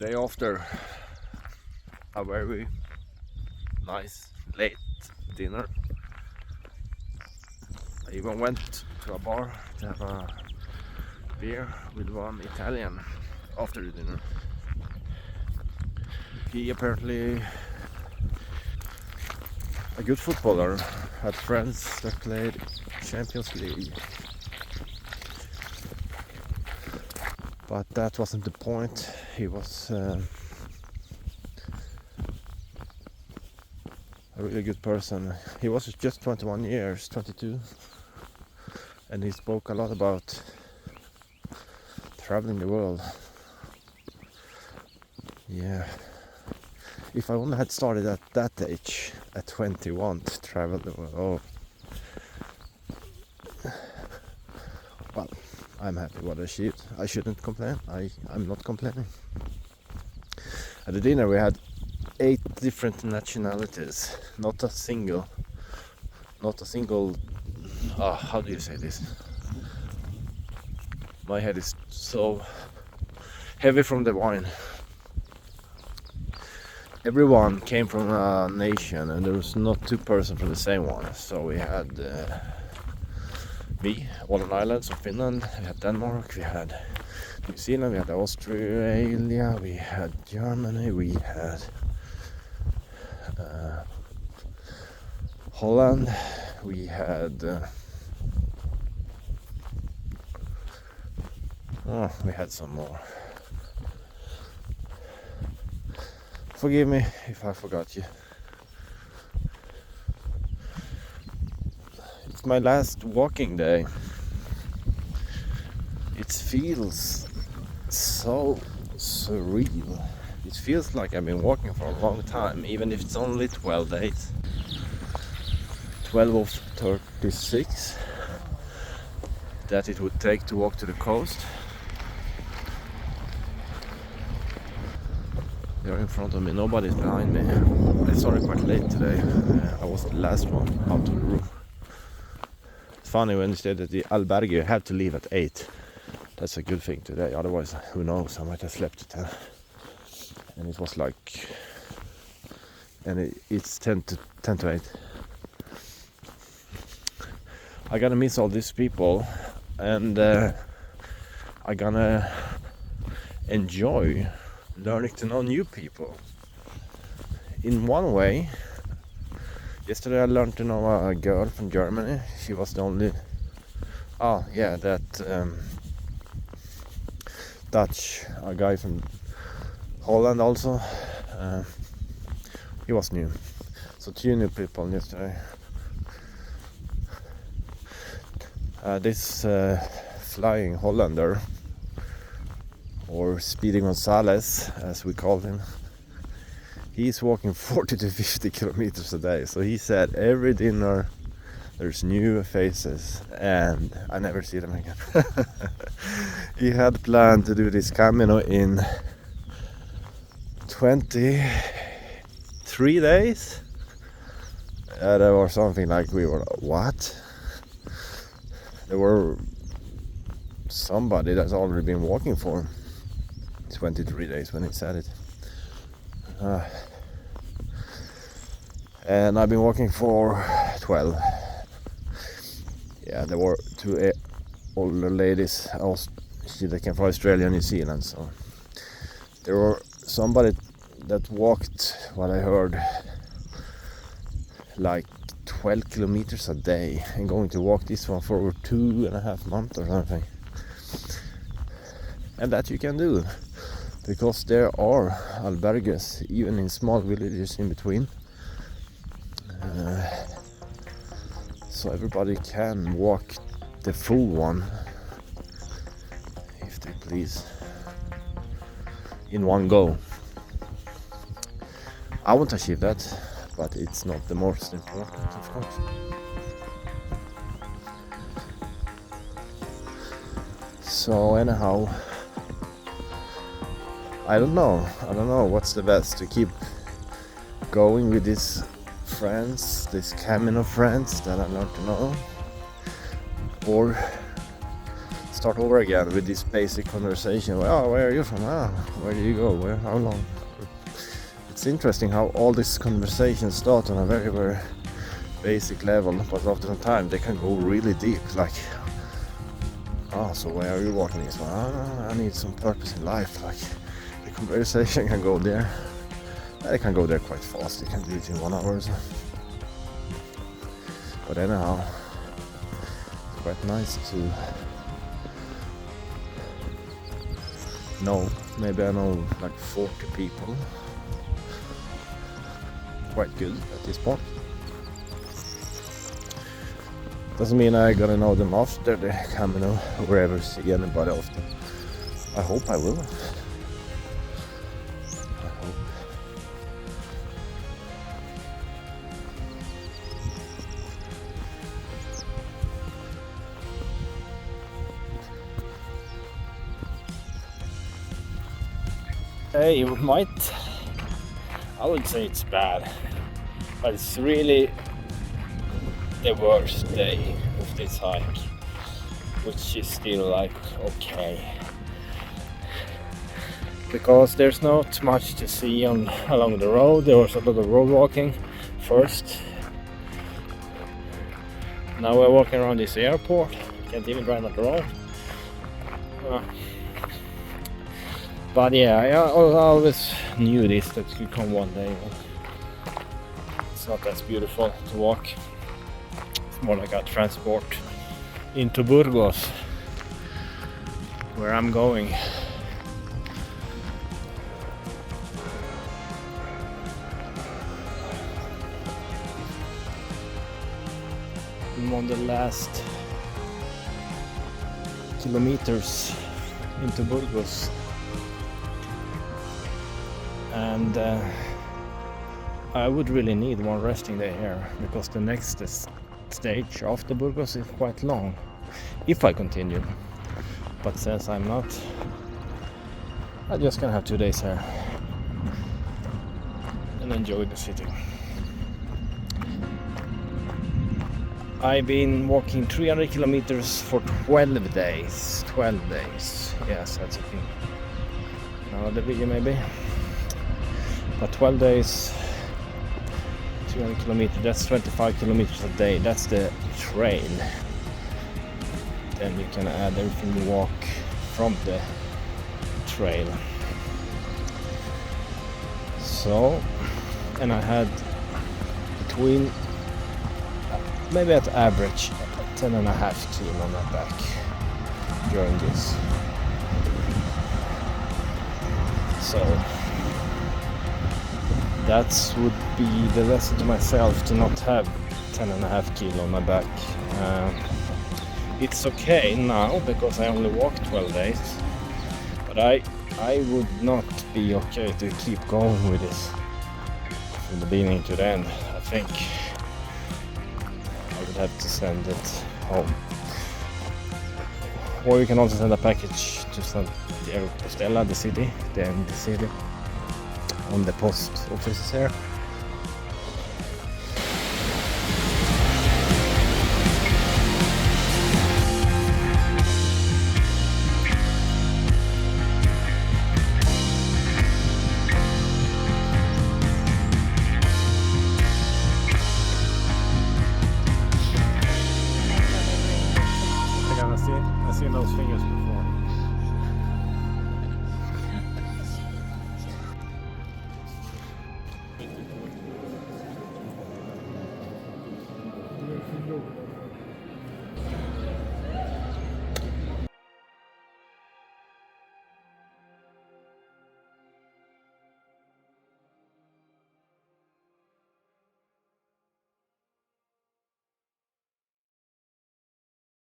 day after a very nice late dinner, I even went to a bar to have a beer with one Italian after the dinner. He apparently a good footballer, had friends that played Champions League. But that wasn't the point. He was a really good person. He was just 21 years, 22, and he spoke a lot about traveling the world. Yeah, if I only had started at that age, at 21, to travel the world, well, I'm happy what I achieved. I shouldn't complain. I'm not complaining. At the dinner we had 8 different nationalities. Not a single, how do you say this? My head is so heavy from the wine. Everyone came from a nation and there was not 2 persons from the same one. So we had me, Åland Islands of Finland, we had Denmark, we had New Zealand, we had Australia, we had Germany, we had Holland, we had we had some more. Forgive me if I forgot you. It's my last walking day. It feels so surreal. It feels like I've been walking for a long time, even if it's only 12 days. 12 of 36 that it would take to walk to the coast. They're in front of me, nobody's behind me. I started quite late today. I was the last one out of the room. It's funny when you say that the albergue you have to leave at 8. That's a good thing today, otherwise who knows, I might have slept at 10. And it was like, and it's 10 to 8. I gotta miss all these people, and I gonna enjoy learning to know new people. In one way, yesterday I learned to know a girl from Germany. She was the only Dutch, a guy from Holland also. He was new, so 2 new people yesterday. This flying Hollander, or Speedy Gonzales as we call him, he's walking 40 to 50 kilometers a day. So he said every dinner there's new faces and I never see them again. He had planned to do this Camino in 23 days. There was something like, we were, what? There were somebody that's already been walking for 23 days when he said it. And I've been walking for 12. Yeah, there were 2 older ladies. They came from Australia and New Zealand. So there were somebody that walked, what I heard, like 12 kilometers a day, and going to walk this one for over 2.5 months or something. And that you can do, because there are albergues even in small villages in between, so everybody can walk the full one if they please in one go. I won't achieve that, but it's not the most important, of course. So anyhow, I don't know what's the best, to keep going with these friends, this Camino friends that I learned to know, or start over again with this basic conversation. Well, where are you from? Where do you go? Where? How long? It's interesting how all these conversations start on a very, very basic level, but after some time they can go really deep. Like, so where are you walking this one? I need some purpose in life. Like, the conversation can go there. It can go there quite fast. You can do it in 1 hour or so. But anyhow, it's quite nice to know. Maybe I know like 40 people. Quite good at this point. Doesn't mean I gotta know them after the Camino or ever see anybody often. I hope I will. I hope. Hey, I would say it's bad, but it's really the worst day of this hike, which is still like okay, because there's not much to see along the road. There was a lot of road walking first. Now we're walking around this airport, can't even drive on the road. But yeah, I always knew this, that it could come one day. It's not as beautiful to walk. It's more like a transport into Burgos, where I'm going. I'm on the last kilometers into Burgos. And I would really need one resting day here, because the next stage after Burgos is quite long if I continue. But since I'm not, I'm just gonna have 2 days here and enjoy the city. I've been walking 300 kilometers for 12 days. 12 days. Yes, that's a thing. Another video maybe. But 12 days, 200 kilometers, that's 25 kilometers a day. That's the trail. Then you can add everything you walk from the trail. So, and I had between, maybe at average, 10.5 kilo on my back during this. So, that would be the lesson to myself, to not have 10.5 kilo on my back. It's okay now because I only walked 12 days, but I would not be okay to keep going with this from the beginning to the end. I think I would have to send it home, or you can also send a package to Santiago de Compostela, the city, on the post offices here. I've seen those fingers before. Look.